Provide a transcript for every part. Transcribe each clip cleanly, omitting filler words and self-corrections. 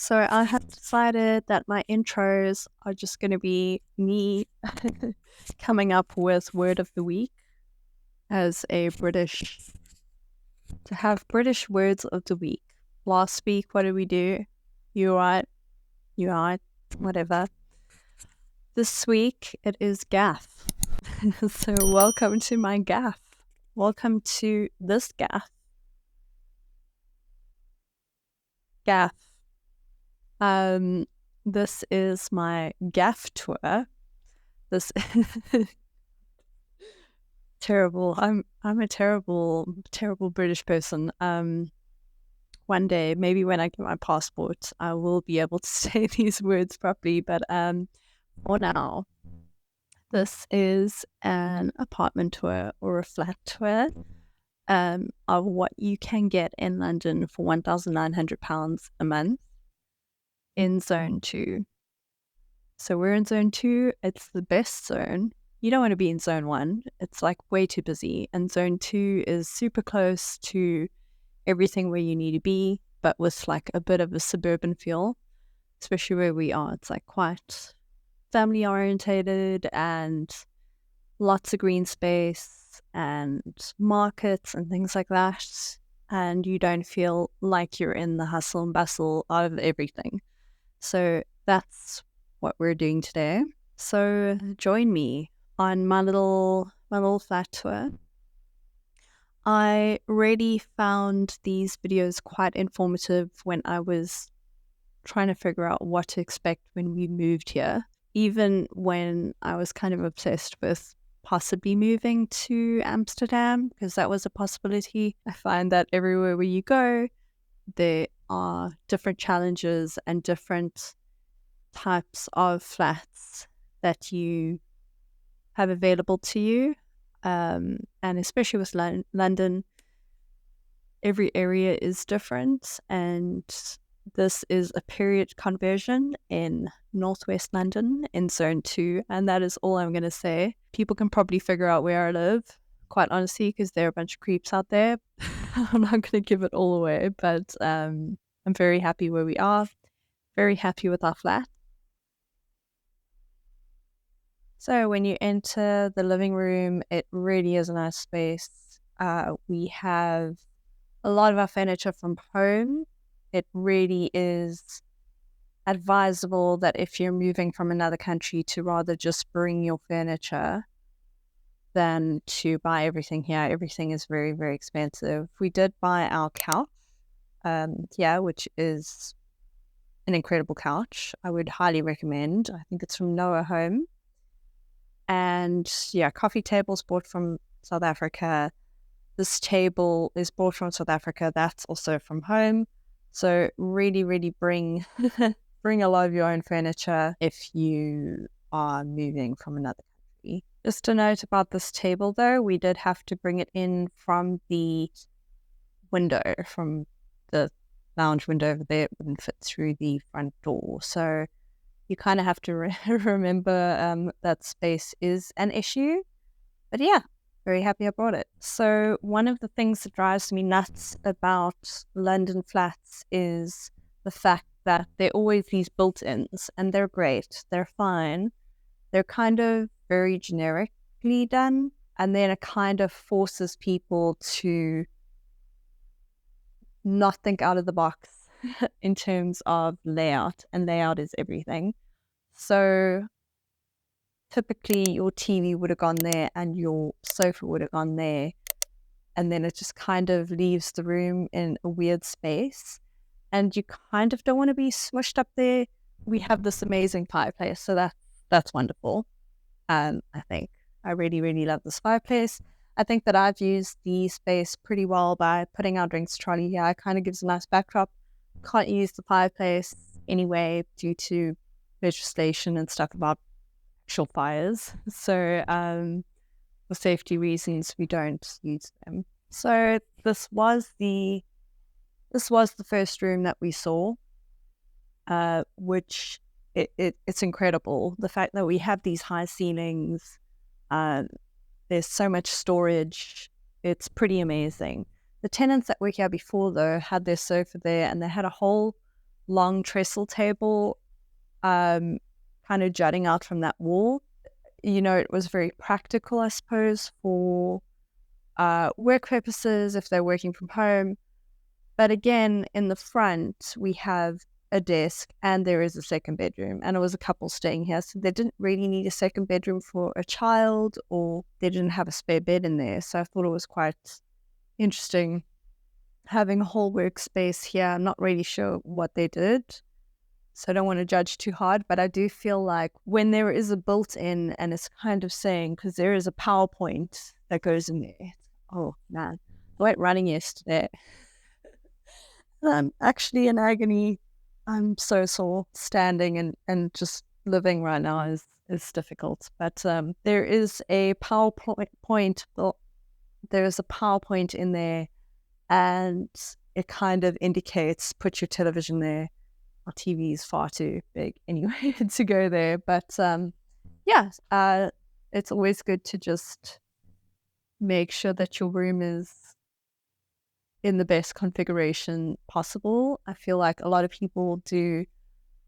So I have decided that my intros are just going to be me coming up with word of the week as a British, to have British words of the week. Last week, what did we do? You right, you right, whatever. This week, it is gaff. So welcome to my gaff. Welcome to this gaff. Gaff. This is my gaff tour. This terrible. I'm a terrible British person. One day, maybe when I get my passport, I will be able to say these words properly. But for now, this is an apartment tour or a flat tour of what you can get in London for £1,900 a month in Zone 2. So we're in Zone 2. It's the best zone. You don't want to be in Zone 1. It's like way too busy. And Zone 2 is super close to everything where you need to be, but with like a bit of a suburban feel, especially where we are. It's like quite family orientated and lots of green space and markets and things like that. And you don't feel like you're in the hustle and bustle of everything. So that's what we're doing today. So join me on my little flat tour. I really found these videos quite informative when I was trying to figure out what to expect when we moved here. Even when I was kind of obsessed with possibly moving to Amsterdam, because that was a possibility. I find that everywhere where you go, there are different challenges and different types of flats that you have available to you. And especially with London, every area is different. And this is a period conversion in Northwest London in Zone 2. And that is all I'm going to say. People can probably figure out where I live, quite honestly, because there are a bunch of creeps out there. I'm not going to give it all away, but I'm very happy where we are, very happy with our flat. So when you enter the living room, it really is a nice space. We have a lot of our furniture from home. It really is advisable that if you're moving from another country to rather just bring your furniture than to buy everything here. Everything is very, very expensive. We did buy our couch here, which is an incredible couch. I would highly recommend. I think it's from Noah Home. And yeah, coffee tables bought from South Africa. This table is bought from South Africa. That's also from home. So really, really bring bring a lot of your own furniture if you are moving from another country. Just a note about this table though, we did have to bring it in from the window, from the lounge window over there. It wouldn't fit through the front door. So you kind of have to remember that space is an issue. But yeah, very happy I bought it. So one of the things that drives me nuts about London flats is the fact that they're always these built-ins, and they're great. They're fine. They're kind of very generically done, and then it kind of forces people to not think out of the box in terms of layout, and layout is everything. So typically your TV would have gone there and your sofa would have gone there, and then it just kind of leaves the room in a weird space, and you kind of don't want to be smushed up there. We have this amazing fireplace, so that's wonderful. I think I really, really love this fireplace. I think that I've used the space pretty well by putting our drinks trolley here. It kind of gives a nice backdrop. Can't use the fireplace anyway due to legislation and stuff about actual fires. So for safety reasons, we don't use them. So this was the first room that we saw, which it's incredible. The fact that we have these high ceilings, there's so much storage. It's pretty amazing. The tenants that were here before, though, had their sofa there, and they had a whole long trestle table kind of jutting out from that wall. It was very practical, I suppose, for work purposes if they're working from home. But again, in the front, we have a desk and there is a second bedroom, and it was a couple staying here. So they didn't really need a second bedroom for a child, or they didn't have a spare bed in there. So I thought it was quite interesting having a whole workspace here. I'm not really sure what they did, so I don't want to judge too hard, but I do feel like when there is a built-in and it's kind of saying, because there is a PowerPoint that goes in there. Oh man, I went running yesterday. I'm actually in agony. I'm so sore. Standing and just living right now is difficult. But there is a PowerPoint. Well, there is a PowerPoint in there, and it kind of indicates put your television there. Our TV is far too big anyway to go there. But it's always good to just make sure that your room is in the best configuration possible. I feel like a lot of people they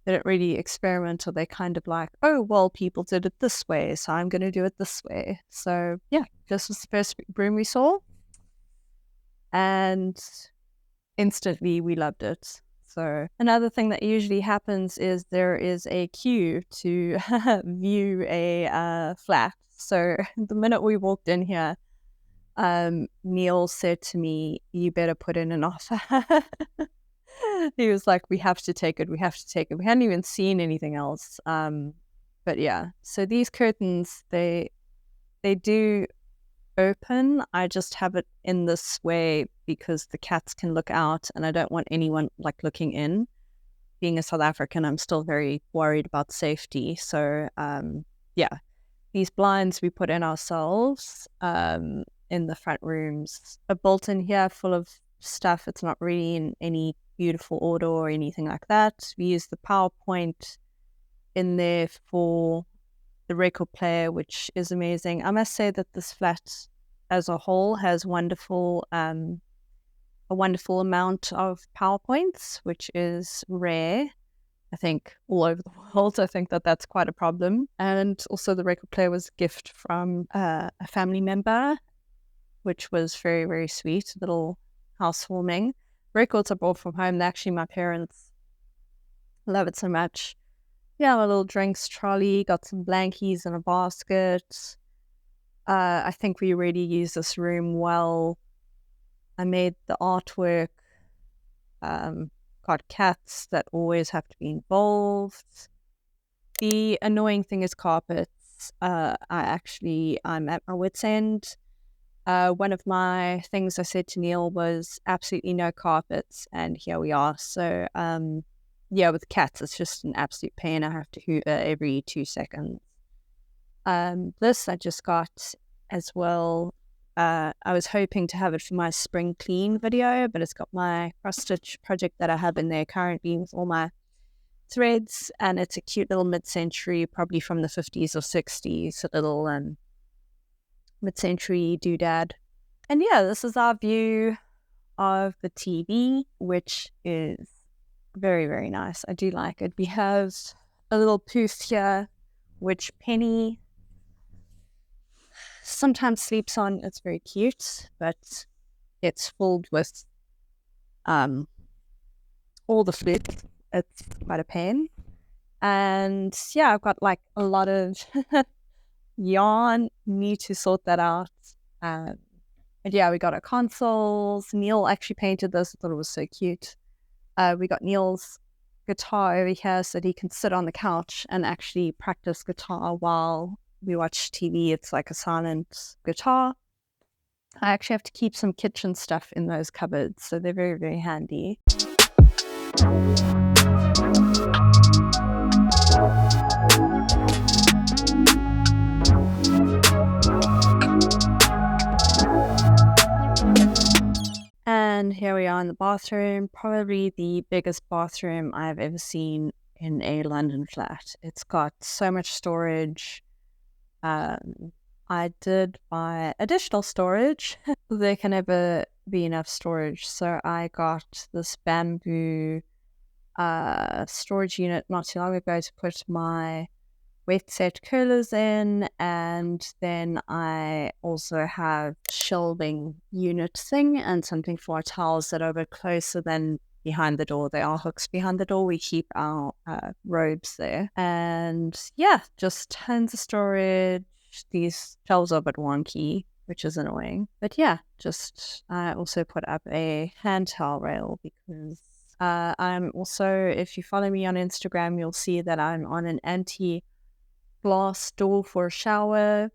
don't really experiment, or they kind of like, oh, well, people did it this way, so I'm going to do it this way. So yeah, this was the first room we saw, and instantly we loved it. So another thing that usually happens is there is a queue to view a flat. So the minute we walked in here, Neil said to me, you better put in an offer. He was like, we have to take it. We hadn't even seen anything else. But yeah, so these curtains, they do open. I just have it in this way because the cats can look out, and I don't want anyone like looking in. Being a South African, I'm still very worried about safety. So yeah, these blinds we put in ourselves in the front rooms are built in here, full of stuff. It's not really in any beautiful order or anything like that. We use the PowerPoint in there for the record player, which is amazing. I must say that this flat as a whole has a wonderful amount of PowerPoints, which is rare, I think, all over the world. I think that that's quite a problem. And also the record player was a gift from a family member, which was very, very sweet. Little housewarming. Records I brought from home. They're actually my parents. Love it so much. Yeah, my little drinks trolley, got some blankies in a basket. I think we really used this room well. I made the artwork. Got cats that always have to be involved. The annoying thing is carpets. I'm at my wit's end. One of my things I said to Neil was absolutely no carpets, and here we are. So yeah, with cats, it's just an absolute pain. I have to hoover every 2 seconds. This I just got as well. I was hoping to have it for my spring clean video, but it's got my cross-stitch project that I have in there currently with all my threads, and it's a cute little mid-century, probably from the 50s or 60s, a little mid-century doodad. And yeah, this is our view of the TV, which is very, very nice. I do like it. We have a little poof here, which Penny sometimes sleeps on. It's very cute, but it's filled with all the fluid. It's quite a pain. And yeah, I've got like a lot of yarn. Need to sort that out. And yeah, we got our consoles. Neil actually painted this. I thought it was so cute. We got Neil's guitar over here so that he can sit on the couch and actually practice guitar while we watch TV. It's like a silent guitar. I actually have to keep some kitchen stuff in those cupboards, so they're very, very handy. And here we are in the bathroom, probably the biggest bathroom I've ever seen in a London flat. It's got so much storage. I did buy additional storage. There can never be enough storage. So I got this bamboo storage unit not too long ago to put my wet set curlers in, and then I also have shelving unit thing and something for our towels that are a bit closer than behind the door. There are hooks behind the door. We keep our robes there, and yeah, just tons of storage. These shelves are a bit wonky, which is annoying, but yeah, just I also put up a hand towel rail because I'm also, if you follow me on Instagram, you'll see that I'm on an anti-glass door for shower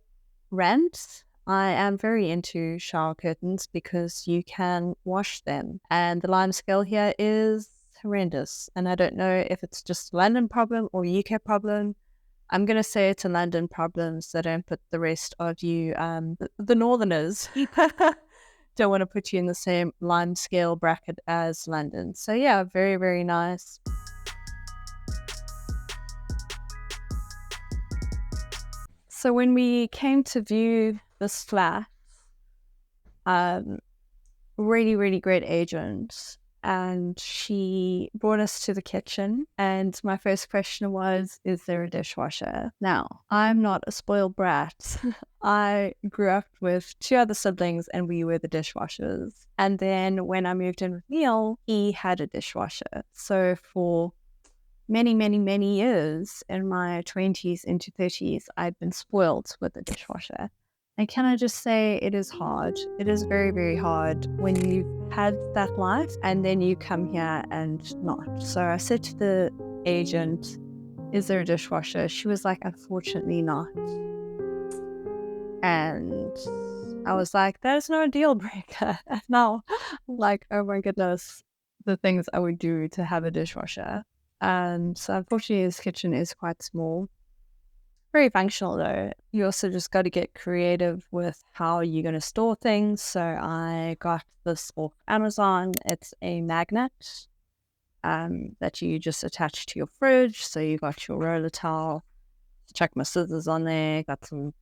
rant. I am very into shower curtains because you can wash them, and the lime scale here is horrendous. And I don't know if it's just a London problem or UK problem. I'm going to say it's a London problem, so don't put the rest of you, the Northerners, don't want to put you in the same lime scale bracket as London. So yeah, very, very nice. So when we came to view this flat, really, really great agent, and she brought us to the kitchen, and my first question was, is there a dishwasher? Now, I'm not a spoiled brat. I grew up with 2 other siblings and we were the dishwashers. And then when I moved in with Neil, he had a dishwasher. So for many, many, many years in my 20s into 30s, I'd been spoiled with a dishwasher. And can I just say, it is hard. It is very, very hard when you've had that life and then you come here and not. So I said to the agent, is there a dishwasher? She was like, unfortunately not. And I was like, that is not a deal breaker. And now I'm like, oh my goodness, the things I would do to have a dishwasher. And so unfortunately this kitchen is quite small. Very functional though. You also just got to get creative with how you're going to store things. So I got this off Amazon. It's a magnet that you just attach to your fridge. So you got your roller towel, chuck my scissors on there, got some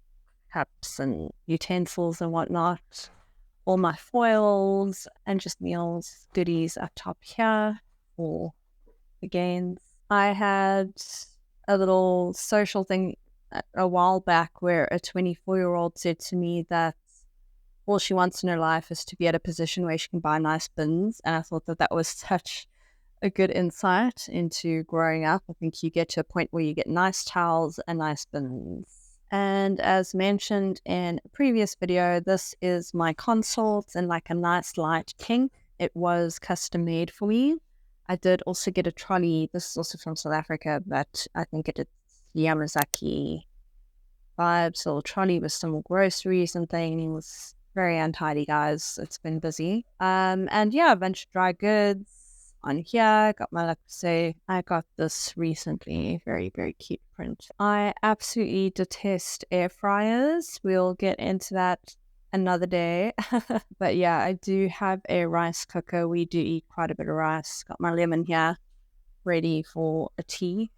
cups and utensils and whatnot, all my foils and just meals, goodies up top here for the gains. I had a little social thing a while back where a 24-year-old said to me that all she wants in her life is to be at a position where she can buy nice bins. And I thought that that was such a good insight into growing up. I think you get to a point where you get nice towels and nice bins. And as mentioned in a previous video, this is my console. It's in like a nice light pink. It was custom made for me. I did also get a trolley. This is also from South Africa, but I think it is Yamazaki vibes. So a trolley with some groceries and things. Very untidy, guys. It's been busy. And yeah, a bunch of dry goods on here. Got my, like to say, I got this recently. Very, very cute print. I absolutely detest air fryers. We'll get into that another day. But yeah, I do have a rice cooker. We do eat quite a bit of rice. Got my lemon here ready for a tea.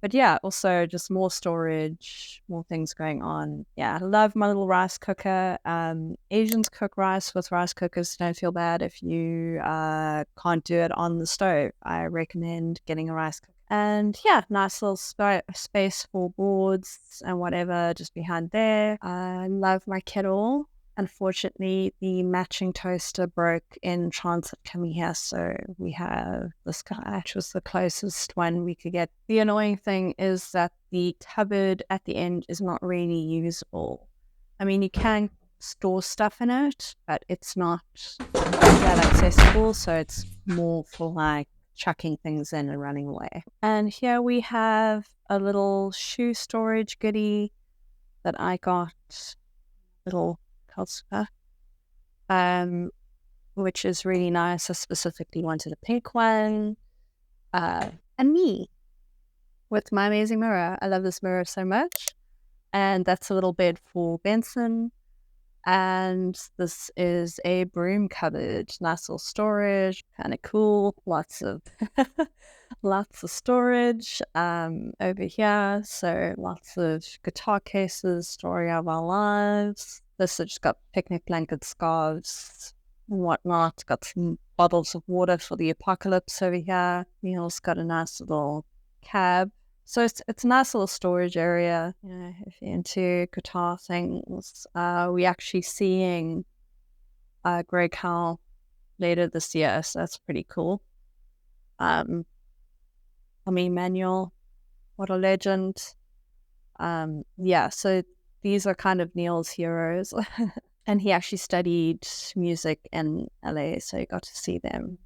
But yeah, also just more storage, more things going on. Yeah, I love my little rice cooker. Asians cook rice with rice cookers. Don't feel bad if you can't do it on the stove. I recommend getting a rice cooker. And yeah, nice little space for boards and whatever just behind there. I love my kettle. Unfortunately, the matching toaster broke in transit coming here, so we have this guy, which was the closest one we could get. The annoying thing is that the cupboard at the end is not really usable. I mean, you can store stuff in it, but it's not that accessible, so it's more for like chucking things in and running away. And here we have a little shoe storage goodie that I got, little which is really nice. I specifically wanted a pink one. And me with my amazing mirror. I love this mirror so much. And that's a little bed for Benson. And this is a broom cupboard. Nice little storage, kind of cool. Lots of lots of storage over here. So lots of guitar cases, story of our lives. This has just got picnic blankets, scarves, and whatnot. Got some bottles of water for the apocalypse over here. Neil's got a nice little cab. So it's a nice little storage area. You know, if you're into guitar things, we actually seeing Greg Howell later this year, so that's pretty cool. Manuel, what a legend. Yeah, so these are kind of Neil's heroes. And he actually studied music in LA, so he got to see them.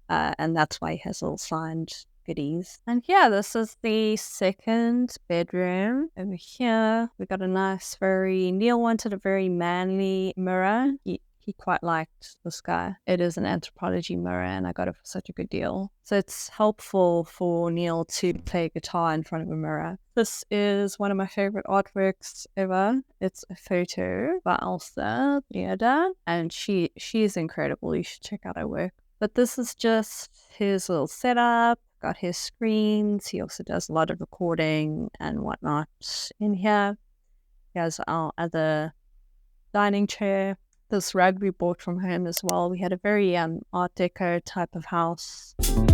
And that's why he has all signed goodies. And yeah, this is the second bedroom. Over here, we got a nice, Neil wanted a very manly mirror. He quite liked this guy. It is an Anthropology mirror, and I got it for such a good deal. So it's helpful for Neil to play guitar in front of a mirror. This is one of my favorite artworks ever. It's a photo by Elsa Leoda, and she is incredible. You should check out her work. But this is just his little setup. Got his screens. He also does a lot of recording and whatnot in here. He has our other dining chair. This rug we bought from him as well. We had a very Art Deco type of house. And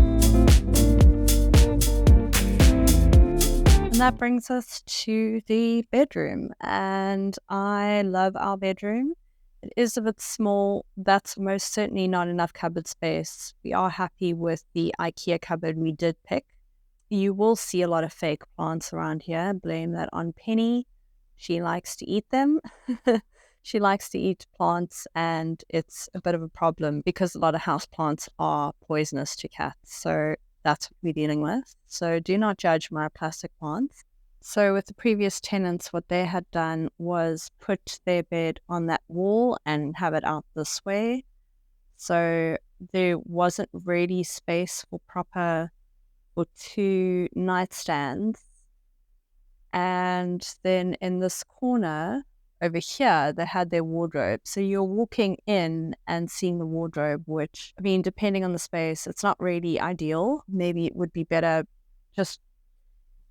that brings us to the bedroom. And I love our bedroom. It is a bit small. That's most certainly not enough cupboard space. We are happy with the IKEA cupboard we did pick. You will see a lot of fake plants around here. Blame that on Penny. She likes to eat them. She likes to eat plants, and it's a bit of a problem because a lot of house plants are poisonous to cats. So that's what we're dealing with. So do not judge my plastic plants. So with the previous tenants, what they had done was put their bed on that wall and have it out this way. So there wasn't really space for two nightstands. And then in this corner over here, they had their wardrobe. So you're walking in and seeing the wardrobe, which, I mean, depending on the space, it's not really ideal. Maybe it would be better just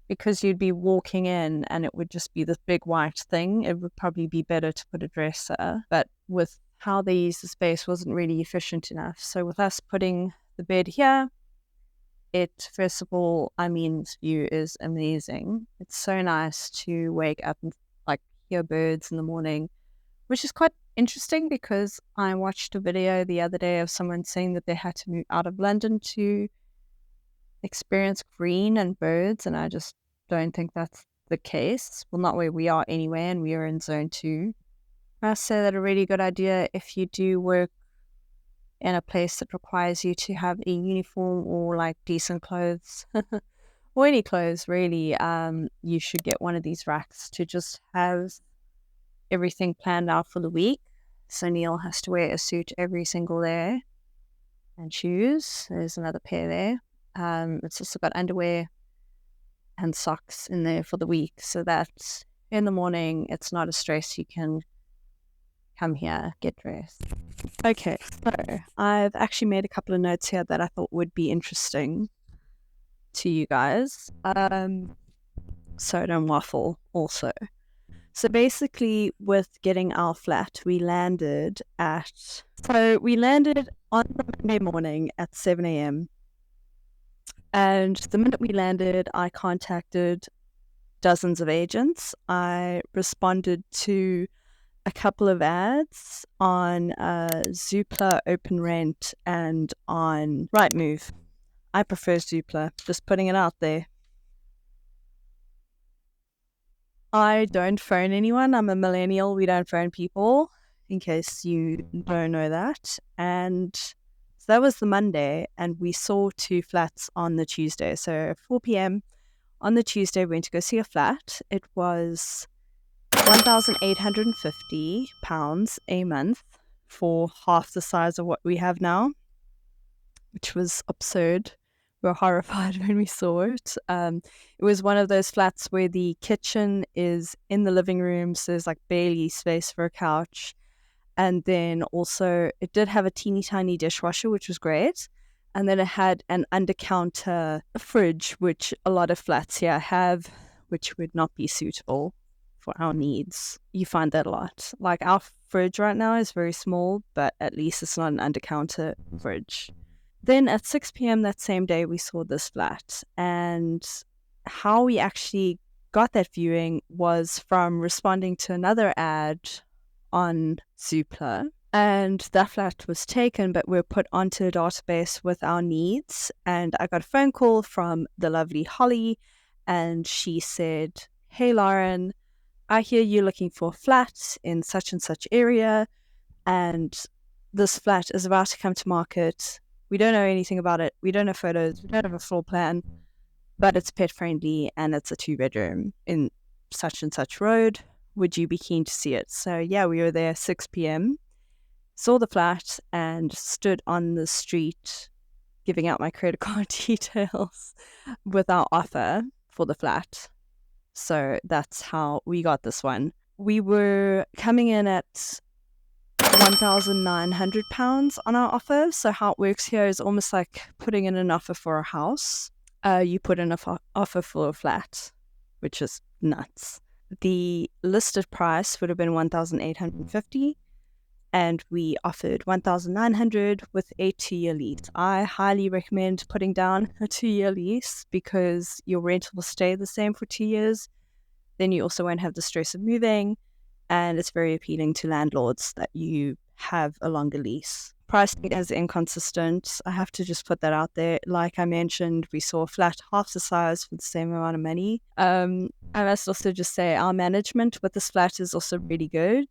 because you'd be walking in and it would just be this big white thing. It would probably be better to put a dresser. But with how they use the space wasn't really efficient enough. So with us putting the bed here, first of all, this view is amazing. It's so nice to wake up and hear birds in the morning, which is quite interesting because I watched a video the other day of someone saying that they had to move out of London to experience green and birds, and I just don't think that's the case. Well, not where we are anyway, and we are in zone 2. I say that a really good idea if you do work in a place that requires you to have a uniform or decent clothes or any clothes really, you should get one of these racks to just have everything planned out for the week. So Neil has to wear a suit every single day and shoes. There's another pair there. It's also got underwear and socks in there for the week, so that in the morning it's not a stress. You can come here, get dressed. Okay, so I've actually made a couple of notes here that I thought would be interesting to you guys, so don't waffle also. So basically with getting our flat, we landed on the Monday morning at 7 a.m. And the minute we landed, I contacted dozens of agents. I responded to a couple of ads on Zoopla, Open Rent, and on Rightmove. I prefer Zoopla, just putting it out there. I don't phone anyone. I'm a millennial. We don't phone people, in case you don't know that. And so that was the Monday, and we saw 2 flats on the Tuesday. So 4 p.m. on the Tuesday, we went to go see a flat. It was £1,850 a month for half the size of what we have now, which was absurd. We were horrified when we saw it. It was one of those flats where the kitchen is in the living room, so there's barely space for a couch. And then also it did have a teeny tiny dishwasher, which was great. And then it had an under-counter fridge, which a lot of flats here have, which would not be suitable for our needs. You find that a lot. Like our fridge right now is very small, but at least it's not an under-counter fridge. Then at 6 p.m. that same day, we saw this flat. And how we actually got that viewing was from responding to another ad on Zoopla. And that flat was taken, but we were put onto a database with our needs. And I got a phone call from the lovely Holly, and she said, "Hey, Lauren, I hear you're looking for a flat in such and such area, and this flat is about to come to market. We don't know anything about it. We don't have photos. We don't have a floor plan, but it's pet friendly and it's a 2-bedroom in such and such road. Would you be keen to see it?" So yeah, we were there 6 p.m., saw the flat, and stood on the street giving out my credit card details with our offer for the flat. So that's how we got this one. We were coming in at £1,900 on our offer. So how it works here is almost like putting in an offer for a house. You put in an offer for a flat, which is nuts. The listed price would have been $1,850, and we offered $1,900 with a 2-year lease. I highly recommend putting down a 2-year lease because your rent will stay the same for 2 years. Then you also won't have the stress of moving, and it's very appealing to landlords that you have a longer lease. Pricing is inconsistent. I have to just put that out there. Like I mentioned, we saw a flat half the size for the same amount of money. I must also just say our management with this flat is also really good.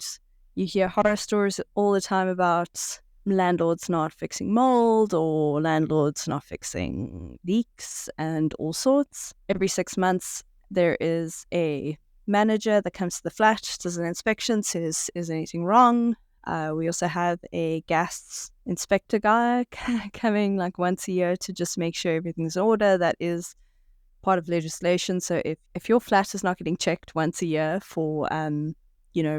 You hear horror stories all the time about landlords not fixing mold or landlords not fixing leaks and all sorts. Every 6 months, there is a manager that comes to the flat, does an inspection, says, is anything wrong? We also have a gas inspector guy coming like once a year to just make sure everything's in order. That is part of legislation. So if your flat is not getting checked once a year for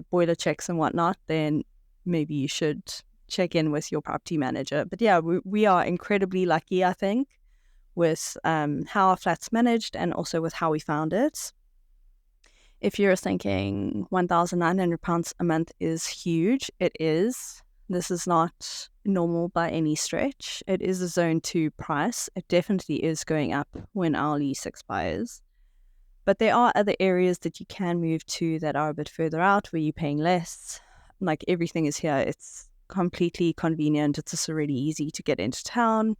boiler checks and whatnot, then maybe you should check in with your property manager. But yeah, we are incredibly lucky, I think, with how our flat's managed and also with how we found it. If you're thinking £1,900 a month is huge, it is. This is not normal by any stretch. It is a zone 2 price. It definitely is going up when our lease expires. But there are other areas that you can move to that are a bit further out where you're paying less. Like everything is here. It's completely convenient. It's also really easy to get into town.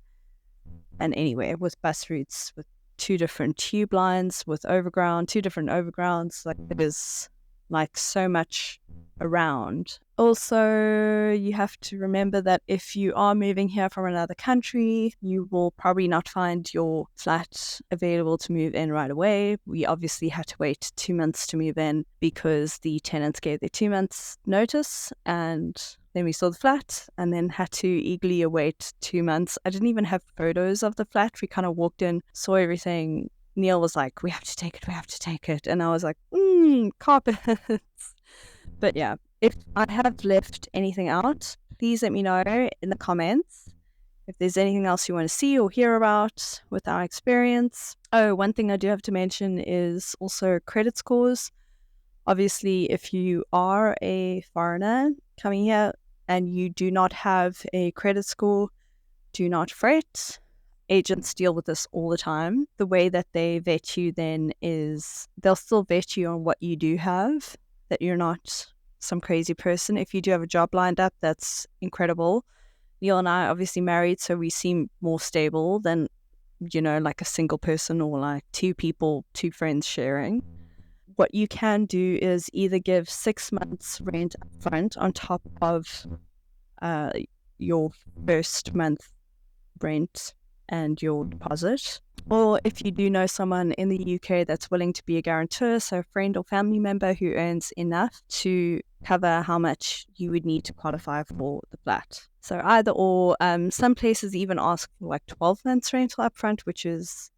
And anywhere with bus routes, with 2 different tube lines, with overground, 2 different overgrounds. Like it is like so much around. Also, you have to remember that if you are moving here from another country, you will probably not find your flat available to move in right away. We obviously had to wait 2 months to move in because the tenants gave their 2 months notice, and then we saw the flat and then had to eagerly await 2 months. I didn't even have photos of the flat. We kind of walked in, saw everything. Neil was like, we have to take it. And I was like, carpets. But yeah, if I have left anything out, please let me know in the comments if there's anything else you want to see or hear about with our experience. Oh, one thing I do have to mention is also credit scores. Obviously, if you are a foreigner coming here and you do not have a credit score, do not fret. Agents deal with this all the time. The way that they vet you then is they'll still vet you on what you do have, that you're not some crazy person. If you do have a job lined up, that's incredible. Neil and I are obviously married, so we seem more stable than, like a single person or like 2 people, 2 friends sharing. What you can do is either give 6 months rent upfront on top of your first month rent and your deposit. Or if you do know someone in the UK that's willing to be a guarantor, so a friend or family member who earns enough to cover how much you would need to qualify for the flat. So either or, some places even ask for like 12 months rental upfront, which is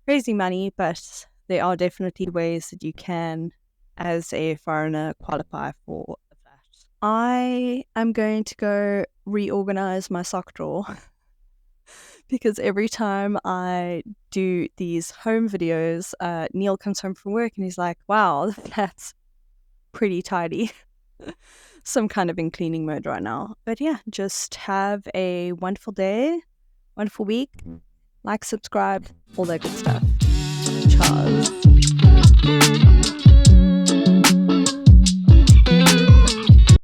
crazy money, but there are definitely ways that you can, as a foreigner, qualify for a flat. I am going to go reorganize my sock drawer because every time I do these home videos, Neil comes home from work and he's like, wow, the flat's pretty tidy. So I'm kind of in cleaning mode right now. But yeah, just have a wonderful day, wonderful week. Like, subscribe, all that good stuff. Ciao.